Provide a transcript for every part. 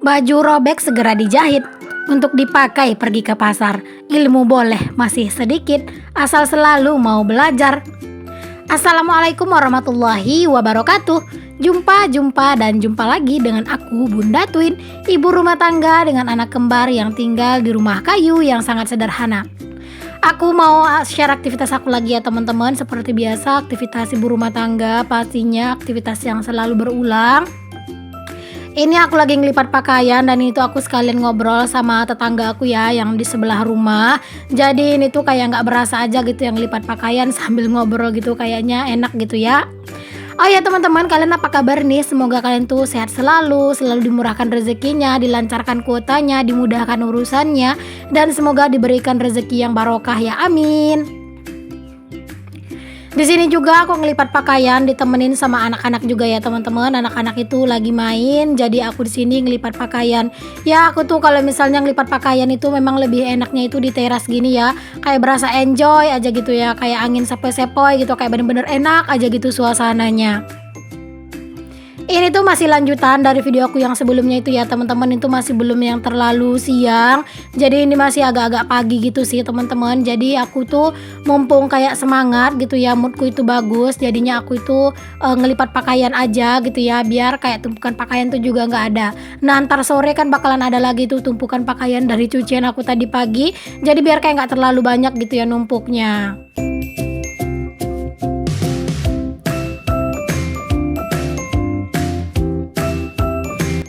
Baju robek segera dijahit untuk dipakai pergi ke pasar. Ilmu boleh masih sedikit, asal selalu mau belajar. Assalamualaikum warahmatullahi wabarakatuh. Jumpa dan jumpa lagi dengan aku Bunda Twin, ibu rumah tangga dengan anak kembar yang tinggal di rumah kayu yang sangat sederhana. Aku mau share aktivitas aku lagi ya teman-teman. Seperti biasa, aktivitas ibu rumah tangga pastinya aktivitas yang selalu berulang. Ini aku lagi ngelipat pakaian dan itu aku sekalian ngobrol sama tetangga aku ya yang di sebelah rumah. Jadi ini tuh kayak nggak berasa aja gitu yang ngelipat pakaian sambil ngobrol gitu, kayaknya enak gitu ya. Oh ya teman-teman, kalian apa kabar nih? Semoga kalian tuh sehat selalu dimurahkan rezekinya, dilancarkan kuotanya, dimudahkan urusannya, dan semoga diberikan rezeki yang barokah ya, amin. Di sini juga aku ngelipat pakaian ditemenin sama anak-anak juga ya teman-teman. Anak-anak itu lagi main, jadi aku di sini ngelipat pakaian. Ya aku tuh kalau misalnya ngelipat pakaian itu memang lebih enaknya itu di teras gini ya. Kayak berasa enjoy aja gitu ya, kayak angin sepoi-sepoi gitu, kayak bener-bener enak aja gitu suasananya. Ini tuh masih lanjutan dari video aku yang sebelumnya itu ya teman-teman. Itu masih belum yang terlalu siang, jadi ini masih agak-agak pagi gitu sih teman-teman. Jadi aku tuh mumpung kayak semangat gitu ya, moodku itu bagus, jadinya aku itu ngelipat pakaian aja gitu ya, biar kayak tumpukan pakaian tuh juga nggak ada. Nah ntar sore kan bakalan ada lagi tuh tumpukan pakaian dari cucian aku tadi pagi, jadi biar kayak nggak terlalu banyak gitu ya numpuknya.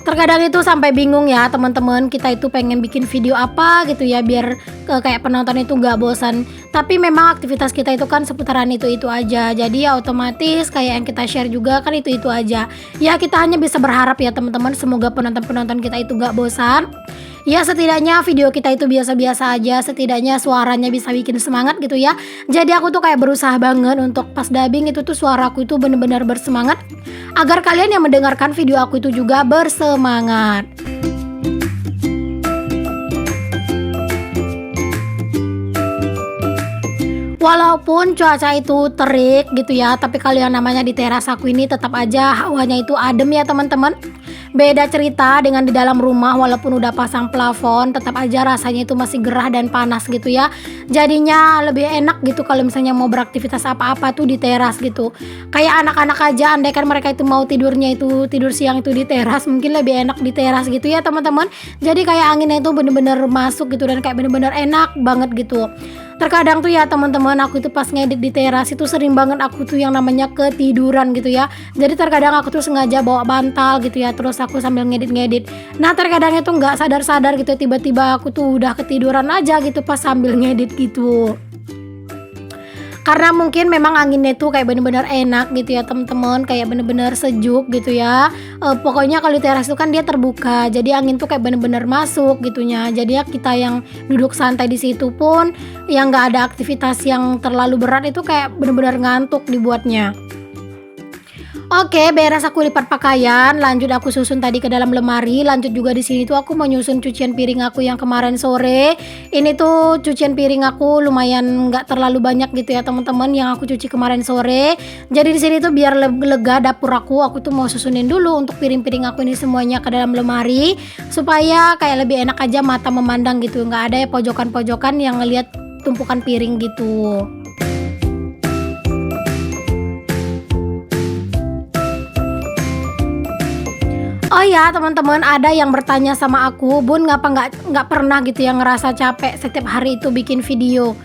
Terkadang itu sampai bingung ya teman-teman, kita itu pengen bikin video apa gitu ya biar kayak penonton itu nggak bosan. Tapi memang aktivitas kita itu kan seputaran itu aja, jadi ya otomatis kayak yang kita share juga kan itu aja. Ya kita hanya bisa berharap ya teman-teman, semoga penonton-penonton kita itu nggak bosan. Ya setidaknya video kita itu biasa-biasa aja, setidaknya suaranya bisa bikin semangat gitu ya. Jadi aku tuh kayak berusaha banget untuk pas dubbing itu tuh suaraku itu bener-bener bersemangat, agar kalian yang mendengarkan video aku itu juga bersemangat. Walaupun cuaca itu terik gitu ya, tapi kalau yang namanya di teras aku ini tetap aja hawanya itu adem ya teman-teman. Beda cerita dengan di dalam rumah, walaupun udah pasang plafon, tetap aja rasanya itu masih gerah dan panas gitu ya. Jadinya lebih enak gitu kalau misalnya mau beraktivitas apa-apa tuh di teras gitu. Kayak anak-anak aja, andai kan mereka itu mau tidurnya itu tidur siang itu di teras, mungkin lebih enak di teras gitu ya teman-teman. Jadi kayak anginnya itu bener-bener masuk gitu dan kayak bener-bener enak banget gitu. Terkadang tuh ya teman-teman, aku itu pas ngedit di teras itu sering banget aku tuh yang namanya ketiduran gitu ya. Jadi terkadang aku tuh sengaja bawa bantal gitu ya, terus aku sambil ngedit. Nah terkadang itu nggak sadar-sadar gitu, tiba-tiba aku tuh udah ketiduran aja gitu pas sambil ngedit gitu. Karena mungkin memang anginnya tuh kayak bener-bener enak gitu ya teman-teman, kayak bener-bener sejuk gitu ya. Pokoknya kalau di teras itu kan dia terbuka, jadi angin tuh kayak bener-bener masuk gitunya. Jadi ya kita yang duduk santai di situ pun yang nggak ada aktivitas yang terlalu berat itu kayak bener-bener ngantuk dibuatnya. Oke, beres aku lipat pakaian, lanjut aku susun tadi ke dalam lemari, lanjut juga di sini tuh aku mau nyusun cucian piring aku yang kemarin sore. Ini tuh cucian piring aku lumayan nggak terlalu banyak gitu ya teman-teman yang aku cuci kemarin sore. Jadi di sini tuh biar lega dapur aku tuh mau susunin dulu untuk piring-piring aku ini semuanya ke dalam lemari supaya kayak lebih enak aja mata memandang gitu, nggak ada ya pojokan-pojokan yang ngelihat tumpukan piring gitu. Oh ya teman-teman, ada yang bertanya sama aku, Bun ngapa nggak pernah gitu ya ngerasa capek setiap hari itu bikin video.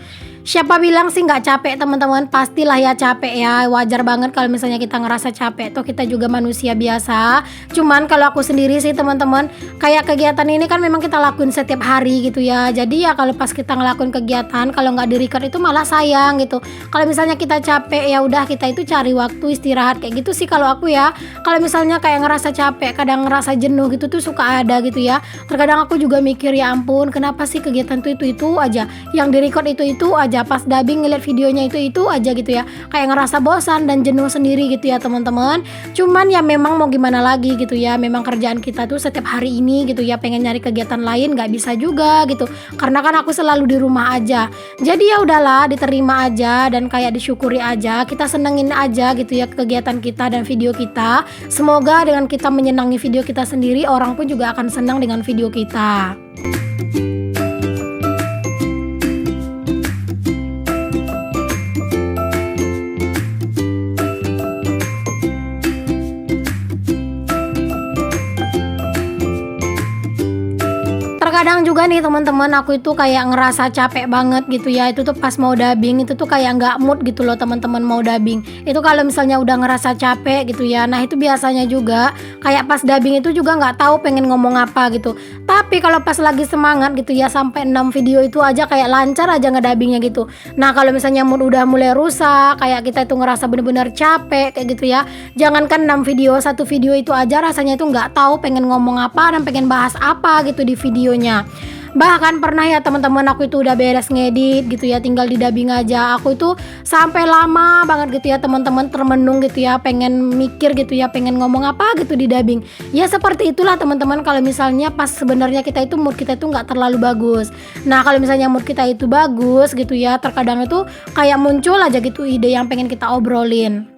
Siapa bilang sih nggak capek teman-teman? Pastilah ya capek ya, wajar banget kalau misalnya kita ngerasa capek. Toh kita juga manusia biasa. Cuman kalau aku sendiri sih teman-teman, kayak kegiatan ini kan memang kita lakuin setiap hari gitu ya. Jadi ya kalau pas kita ngelakuin kegiatan, kalau nggak di-record itu malah sayang gitu. Kalau misalnya kita capek ya udah kita itu cari waktu istirahat kayak gitu sih kalau aku ya. Kalau misalnya kayak ngerasa capek, kadang ngerasa jenuh gitu tuh suka ada gitu ya. Terkadang aku juga mikir ya ampun, kenapa sih kegiatan tuh itu aja, yang di-record itu aja. aja pas dubbing ngeliat videonya itu aja gitu ya, kayak ngerasa bosan dan jenuh sendiri gitu ya teman-teman. Cuman ya memang mau gimana lagi gitu ya, memang kerjaan kita tuh setiap hari ini gitu ya, pengen nyari kegiatan lain nggak bisa juga gitu, karena kan aku selalu di rumah aja. Jadi ya udahlah, diterima aja dan kayak disyukuri aja, kita senengin aja gitu ya kegiatan kita dan video kita. Semoga dengan kita menyenangi video kita sendiri, orang pun juga akan senang dengan video kita. Terkadang juga nih teman-teman, aku itu kayak ngerasa capek banget gitu ya. Itu tuh pas mau dubbing itu tuh kayak nggak mood gitu loh teman-teman mau dubbing. Itu kalau misalnya udah ngerasa capek gitu ya. Nah itu biasanya juga kayak pas dubbing itu juga nggak tahu pengen ngomong apa gitu. Tapi kalau pas lagi semangat gitu ya, sampai 6 video itu aja kayak lancar aja ngedubbingnya gitu. Nah kalau misalnya mood udah mulai rusak, kayak kita itu ngerasa bener-bener capek kayak gitu ya. Jangankan 6 video, satu video itu aja rasanya itu nggak tahu pengen ngomong apa dan pengen bahas apa gitu di videonya. Bahkan pernah ya teman-teman, aku itu udah beres ngedit gitu ya, tinggal di dubbing aja. Aku itu sampai lama banget gitu ya teman-teman, termenung gitu ya, pengen mikir gitu ya, pengen ngomong apa gitu di dubbing. Ya seperti itulah teman-teman, kalau misalnya pas sebenarnya kita itu mood kita itu nggak terlalu bagus. Nah kalau misalnya mood kita itu bagus gitu ya, terkadang itu kayak muncul aja gitu ide yang pengen kita obrolin.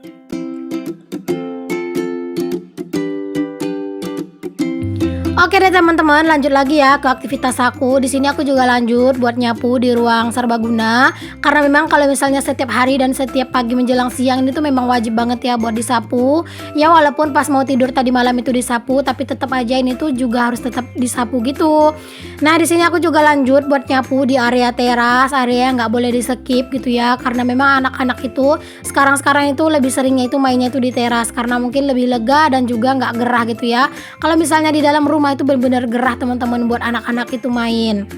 Oke deh teman-teman, lanjut lagi ya ke aktivitas aku. Di sini aku juga lanjut buat nyapu di ruang serbaguna. Karena memang kalau misalnya setiap hari dan setiap pagi menjelang siang ini tuh memang wajib banget ya buat disapu. Ya walaupun pas mau tidur tadi malam itu disapu, tapi tetap aja ini tuh juga harus tetap disapu gitu. Nah di sini aku juga lanjut buat nyapu di area teras, area yang nggak boleh di skip gitu ya. Karena memang anak-anak itu sekarang itu lebih seringnya itu mainnya itu di teras, karena mungkin lebih lega dan juga nggak gerah gitu ya. Kalau misalnya di dalam rumah itu benar-benar gerah teman-teman buat anak-anak itu main.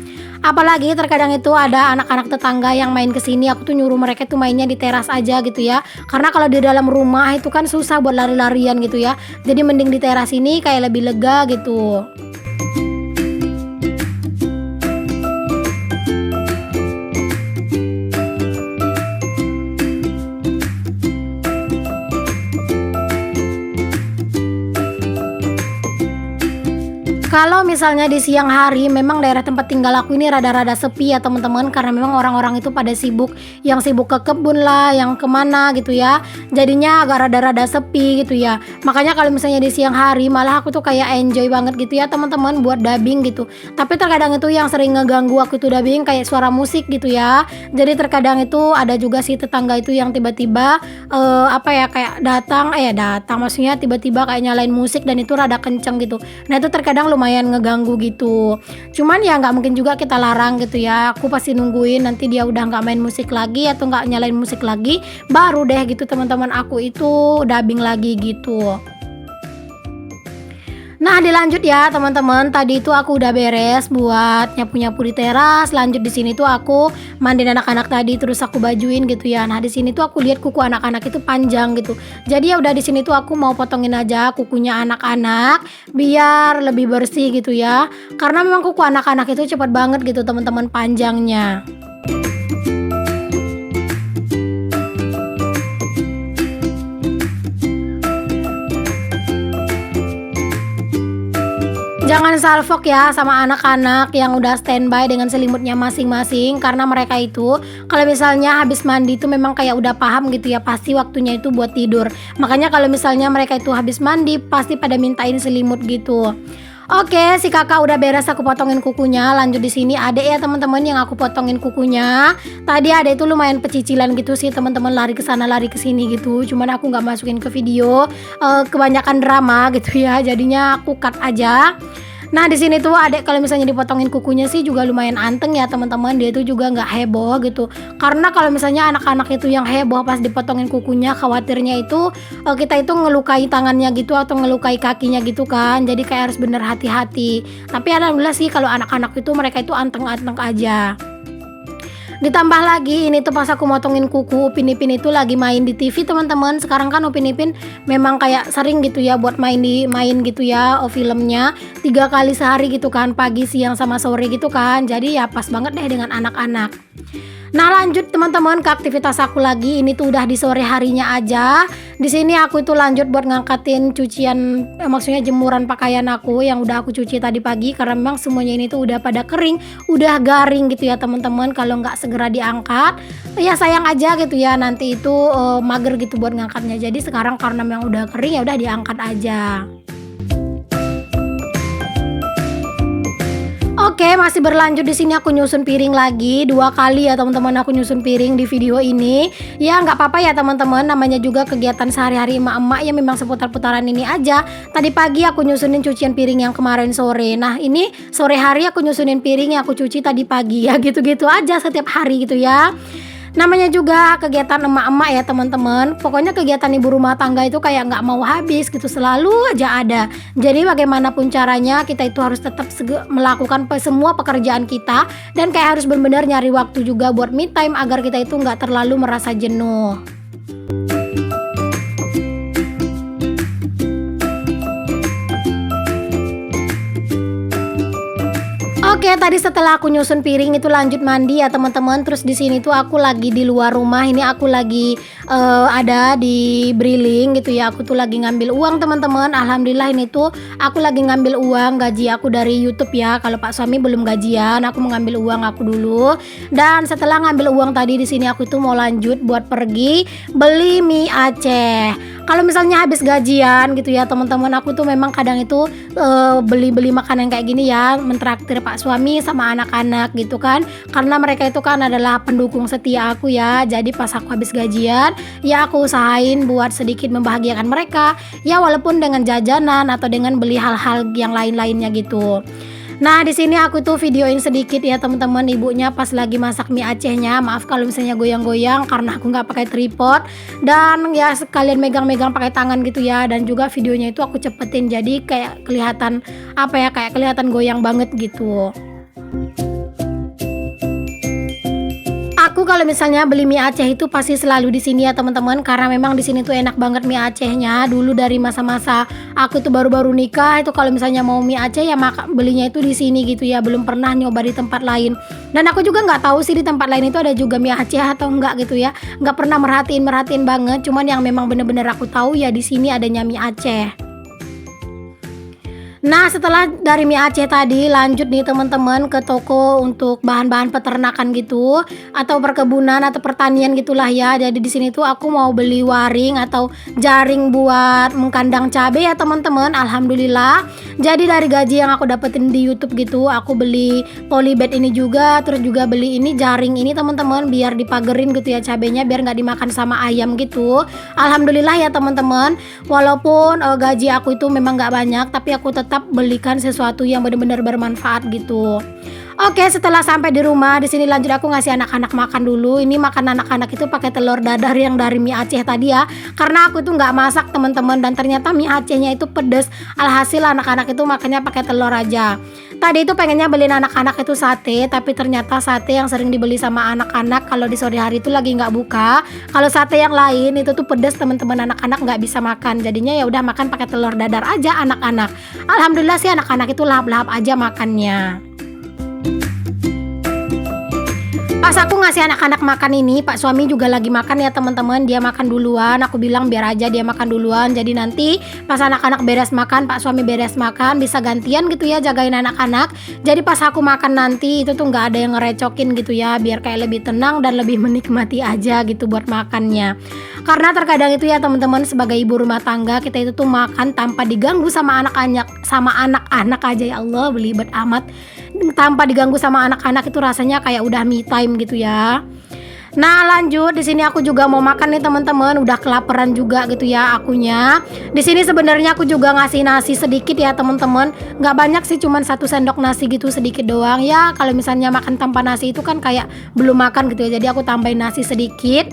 Apalagi terkadang itu ada anak-anak tetangga yang main kesini, aku tuh nyuruh mereka tuh mainnya di teras aja gitu ya. Karena kalau di dalam rumah itu kan susah buat lari-larian gitu ya. Jadi mending di teras ini kayak lebih lega gitu. Kalau misalnya di siang hari memang daerah tempat tinggal aku ini rada-rada sepi ya teman-teman, karena memang orang-orang itu pada sibuk, yang sibuk ke kebun lah, yang kemana gitu ya. Jadinya agak rada-rada sepi gitu ya. Makanya kalau misalnya di siang hari malah aku tuh kayak enjoy banget gitu ya teman-teman buat dubbing gitu. Tapi terkadang itu yang sering ngeganggu aku itu dubbing kayak suara musik gitu ya. Jadi terkadang itu ada juga sih tetangga itu yang tiba-tiba kayak datang maksudnya tiba-tiba kayak nyalain musik dan itu rada kenceng gitu. Nah itu terkadang lumayan ngeganggu gitu. Cuman ya nggak mungkin juga kita larang gitu ya. Aku pasti nungguin nanti dia udah nggak main musik lagi atau nggak nyalain musik lagi, baru deh gitu teman-teman aku itu dubbing lagi gitu. Nah dilanjut ya teman-teman, tadi itu aku udah beres buat nyapu-nyapu di teras. Lanjut di sini tuh aku mandiin anak-anak tadi, terus aku bajuin gitu ya. Nah di sini tuh aku lihat kuku anak-anak itu panjang gitu. Jadi ya udah di sini tuh aku mau potongin aja kukunya anak-anak biar lebih bersih gitu ya. Karena memang kuku anak-anak itu cepat banget gitu teman-teman panjangnya. Jangan salfok ya sama anak-anak yang udah standby dengan selimutnya masing-masing, karena mereka itu kalau misalnya habis mandi itu memang kayak udah paham gitu ya, pasti waktunya itu buat tidur. Makanya kalau misalnya mereka itu habis mandi pasti pada mintain selimut gitu. Oke, si kakak udah beres aku potongin kukunya. Lanjut di sini adek ya teman-teman yang aku potongin kukunya. Tadi adek itu lumayan pecicilan gitu sih teman-teman, lari ke sana lari ke sini gitu. Cuman aku nggak masukin ke video, kebanyakan drama gitu ya. Jadinya aku cut aja. Nah di sini tuh adek kalau misalnya dipotongin kukunya sih juga lumayan anteng ya teman-teman. Dia tuh juga nggak heboh gitu. Karena kalau misalnya anak-anak itu yang heboh pas dipotongin kukunya, khawatirnya itu kita itu ngelukai tangannya gitu atau ngelukai kakinya gitu kan. Jadi kayak harus bener hati-hati. Tapi alhamdulillah sih kalau anak-anak itu mereka itu anteng-anteng aja. Ditambah lagi ini tuh pas aku motongin kuku, Upin Ipin itu lagi main di TV teman-teman. Sekarang kan Upin Ipin memang kayak sering gitu ya buat main gitu ya, filmnya 3 kali sehari gitu kan, pagi, siang sama sore gitu kan. Jadi ya pas banget deh dengan anak-anak. Nah lanjut teman-teman ke aktivitas aku lagi. Ini tuh udah di sore harinya aja. Di sini aku itu lanjut buat ngangkatin cucian, maksudnya jemuran pakaian aku yang udah aku cuci tadi pagi, karena memang semuanya ini tuh udah pada kering, udah garing gitu ya teman-teman. Kalau nggak segera diangkat, ya sayang aja gitu ya, nanti itu mager gitu buat ngangkatnya. Jadi sekarang karena memang udah kering ya udah diangkat aja. Oke, masih berlanjut di sini aku nyusun piring lagi 2 kali ya teman-teman, aku nyusun piring di video ini. Ya nggak apa-apa ya teman-teman, namanya juga kegiatan sehari-hari emak-emak ya, memang seputar-putaran ini aja. Tadi pagi aku nyusunin cucian piring yang kemarin sore. Nah ini sore hari aku nyusunin piring yang aku cuci tadi pagi ya, gitu-gitu aja setiap hari gitu ya. Namanya juga kegiatan emak-emak ya teman-teman. Pokoknya kegiatan ibu rumah tangga itu kayak nggak mau habis gitu, selalu aja ada. Jadi bagaimanapun caranya kita itu harus tetap melakukan semua pekerjaan kita, dan kayak harus benar-benar nyari waktu juga buat me time agar kita itu nggak terlalu merasa jenuh. Oke, tadi setelah aku nyusun piring itu lanjut mandi ya teman-teman. Terus di sini tuh aku lagi di luar rumah. Ini aku lagi ada di Briling gitu ya. Aku tuh lagi ngambil uang teman-teman. Alhamdulillah ini tuh aku lagi ngambil uang gaji aku dari YouTube ya. Kalau Pak suami belum gajian, aku mau ngambil uang aku dulu. Dan setelah ngambil uang tadi di sini aku tuh mau lanjut buat pergi beli mie Aceh. Kalau misalnya habis gajian gitu ya teman-teman, aku tuh memang kadang itu beli-beli makanan kayak gini ya, mentraktir Pak suami sama anak-anak gitu kan, karena mereka itu kan adalah pendukung setia aku ya. Jadi pas aku habis gajian ya aku usahain buat sedikit membahagiakan mereka ya, walaupun dengan jajanan atau dengan beli hal-hal yang lain-lainnya gitu. Nah di sini aku tuh videoin sedikit ya teman-teman, ibunya pas lagi masak mie Acehnya. Maaf kalau misalnya goyang-goyang karena aku nggak pakai tripod, dan ya sekalian megang-megang pakai tangan gitu ya. Dan juga videonya itu aku cepetin jadi kayak kelihatan apa ya, kayak kelihatan goyang banget gitu. Aku kalau misalnya beli mie Aceh itu pasti selalu di sini ya teman-teman, karena memang di sini tuh enak banget mie Acehnya. Dulu dari masa-masa aku tuh baru-baru nikah itu kalau misalnya mau mie Aceh ya belinya itu di sini gitu ya, belum pernah nyoba di tempat lain. Dan aku juga nggak tahu sih di tempat lain itu ada juga mie Aceh atau enggak gitu ya. Nggak pernah merhatiin banget. Cuman yang memang bener-bener aku tahu ya di sini adanya mie Aceh. Nah setelah dari mie Aceh tadi lanjut nih teman-teman ke toko untuk bahan-bahan peternakan gitu, atau perkebunan atau pertanian gitulah ya. Jadi di sini tuh aku mau beli waring atau jaring buat mengkandang cabai ya teman-teman. Alhamdulillah. Jadi dari gaji yang aku dapetin di YouTube gitu, aku beli polybag ini juga, terus juga beli ini jaring ini teman-teman biar dipagerin gitu ya cabainya, biar nggak dimakan sama ayam gitu. Alhamdulillah ya teman-teman. Walaupun gaji aku itu memang nggak banyak, tapi aku tetap belikan sesuatu yang benar-benar bermanfaat gitu. Oke, setelah sampai di rumah di sini lanjut aku ngasih anak-anak makan dulu. Ini makan anak-anak itu pakai telur dadar yang dari mie Aceh tadi ya. Karena aku tuh nggak masak teman-teman, dan ternyata mie Acehnya itu pedes. Alhasil anak-anak itu makannya pakai telur aja. Tadi itu pengennya beliin anak-anak itu sate, tapi ternyata sate yang sering dibeli sama anak-anak kalau di sore hari itu lagi nggak buka. Kalau sate yang lain itu tuh pedes teman-teman, anak-anak nggak bisa makan. Jadinya ya udah makan pakai telur dadar aja anak-anak. Alhamdulillah sih anak-anak itu lahap-lahap aja makannya. Pas aku ngasih anak-anak makan ini, Pak suami juga lagi makan ya teman-teman. Dia makan duluan, aku bilang biar aja dia makan duluan. Jadi nanti pas anak-anak beres makan, Pak suami beres makan, bisa gantian gitu ya jagain anak-anak. Jadi pas aku makan nanti itu tuh nggak ada yang ngerecokin gitu ya, biar kayak lebih tenang dan lebih menikmati aja gitu buat makannya. Karena terkadang itu ya teman-teman, sebagai ibu rumah tangga kita itu tuh makan tanpa diganggu sama anak-anak aja, ya Allah belibet amat. Tanpa diganggu sama anak-anak itu rasanya kayak udah me time gitu ya. Nah lanjut di sini aku juga mau makan nih teman-teman, udah kelaparan juga gitu ya akunya. Di sini sebenarnya aku juga ngasih nasi sedikit ya teman-teman, nggak banyak sih, cuman 1 sendok nasi gitu, sedikit doang ya. Kalau misalnya makan tanpa nasi itu kan kayak belum makan gitu ya, jadi aku tambahin nasi sedikit.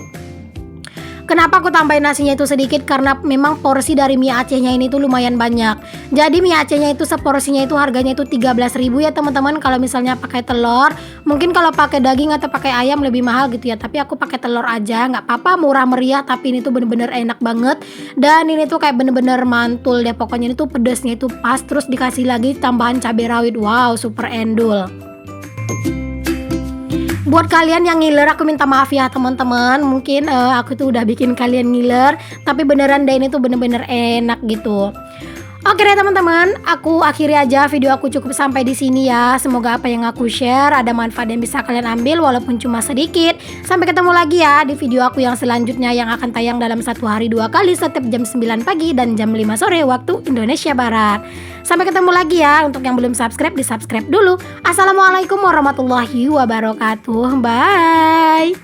Kenapa aku tambahin nasinya itu sedikit? Karena memang porsi dari mie Acehnya ini tuh lumayan banyak. Jadi mie Acehnya itu seporsinya itu harganya itu 13.000 ya teman-teman. Kalau misalnya pakai telur, mungkin kalau pakai daging atau pakai ayam lebih mahal gitu ya. Tapi aku pakai telur aja, nggak apa-apa, murah meriah. Tapi ini tuh bener-bener enak banget. Dan ini tuh kayak bener-bener mantul deh. Pokoknya ini tuh pedesnya itu pas. Terus dikasih lagi tambahan cabai rawit. Wow, super endul. Buat kalian yang ngiler, aku minta maaf ya teman-teman. Mungkin aku tuh udah bikin kalian ngiler, tapi beneran deh ini tuh bener-bener enak gitu. Oke deh teman-teman, aku akhiri aja video aku cukup sampai di sini ya. Semoga apa yang aku share ada manfaat yang bisa kalian ambil walaupun cuma sedikit. Sampai ketemu lagi ya di video aku yang selanjutnya yang akan tayang dalam satu hari 2 kali setiap jam 9 pagi dan jam 5 sore waktu Indonesia Barat. Sampai ketemu lagi ya. Untuk yang belum subscribe, di subscribe dulu. Assalamualaikum warahmatullahi wabarakatuh. Bye.